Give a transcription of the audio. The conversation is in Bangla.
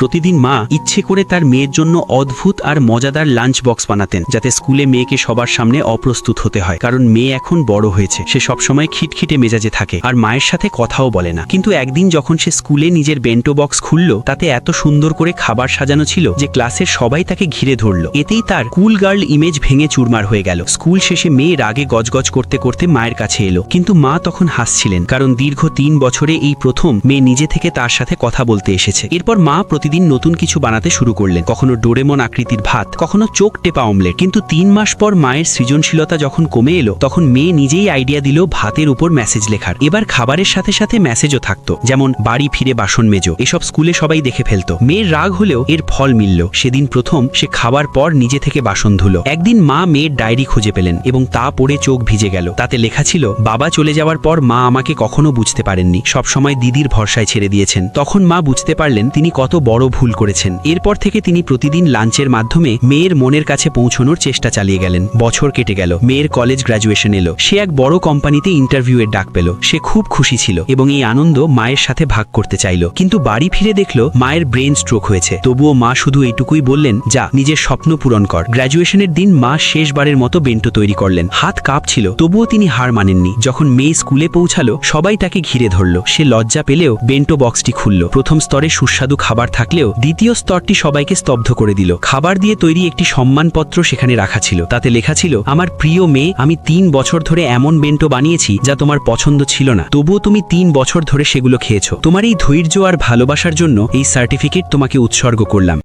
প্রতিদিন মা ইচ্ছে করে তার মেয়ের জন্য অদ্ভুত আর মজাদার লাঞ্চ বক্স বানাতেন, যাতে স্কুলে মেয়েকে সবার সামনে অপ্রস্তুত হতে হয়। কারণ মেয়ে এখন বড় হয়েছে, সে সবসময় খিটখিটে মেজাজে থাকে আর মায়ের সাথে কথাও বলে না। কিন্তু একদিন যখন সে স্কুলে নিজের বেন্টো বক্স খুলল, তাতে এত সুন্দর করে খাবার সাজানো ছিল যে ক্লাসের সবাই তাকে ঘিরে ধরল। এতেই তার কুল গার্ল ইমেজ ভেঙে চুরমার হয়ে গেল। স্কুল শেষে মেয়ে রাগে গজগজ করতে করতে মায়ের কাছে এলো, কিন্তু মা তখন হাসছিলেন, কারণ দীর্ঘ 3 বছরে এই প্রথম মেয়ে নিজে থেকে তার সাথে কথা বলতে এসেছে। এরপর মা প্রতিদিন নতুন কিছু বানাতে শুরু করলেন, কখনো ডোরেমন আকৃতির ভাত, কখনো চোখ টেপা অমলেট। কিন্তু 3 মাস পর মায়ের সৃজনশীলতা যখন কমে এলো, তখন মেয়ে নিজেই আইডিয়া দিল ভাতের উপর মেসেজ লেখার। এবার খাবারের সাথে সাথে মেসেজও থাকতো, যেমন বাড়ি ফিরে বাসন মেজো। এসব স্কুলে সবাই দেখে ফেলতো। মেয়ের রাগ হলেও এর ফল মিলল। সেদিন প্রথম সে খাবার পর নিজে থেকে বাসন ধুলো। একদিন মা মেয়ের ডায়েরি খুঁজে পেলেন এবং তা পড়ে চোখ ভিজে গেল। তাতে লেখা ছিল, বাবা চলে যাওয়ার পর মা আমাকে কখনো বুঝতে পারেননি, সবসময় দিদির ভরসায় ছেড়ে দিয়েছেন। তখন মা বুঝতে পারলেন তিনি কত বড় ভুল করেছেন। এরপর থেকে তিনি প্রতিদিন লাঞ্চের মাধ্যমে মেয়ের মনের কাছে পৌঁছানোর চেষ্টা চালিয়ে গেলেন। বছর কেটে গেল, মেয়ের কলেজ গ্র্যাজুয়েশন এলো, সে এক বড় কোম্পানিতে ইন্টারভিউয়ের ডাক পেল। সে খুব খুশি ছিল এবং এই আনন্দ মায়ের সাথে ভাগ করতে চাইল। কিন্তু বাড়ি ফিরে দেখলো মায়ের ব্রেন স্ট্রোক হয়েছে। তবুও মা শুধু এইটুকুই বললেন, যা, নিজের স্বপ্ন পূরণ কর। গ্র্যাজুয়েশনের দিন মা শেষবারের মতো বেন্টো তৈরি করলেন। হাত কাঁপছিল, তবুও তিনি হার মানেননি। যখন মেয়ে স্কুলে পৌঁছালো, সবাই তাকে ঘিরে ধরল। সে লজ্জা পেলেও বেন্টো বক্সটি খুলল। প্রথম স্তরে সুস্বাদু খাবার থাকলেও দ্বিতীয় স্তরটি সবাইকে স্তব্ধ করে দিল। খাবার দিয়ে তৈরি একটি সম্মানপত্র সেখানে রাখা ছিল। তাতে লেখা ছিল, আমার প্রিয় মেয়ে, আমি 3 বছর ধরে এমন বেন্টো বানিয়েছি যা তোমার পছন্দ ছিল না, তবুও তুমি 3 বছর ধরে সেগুলো খেয়েছো। তোমার এই ধৈর্য আর ভালোবাসার জন্য এই সার্টিফিকেট তোমাকে উৎসর্গ করলাম।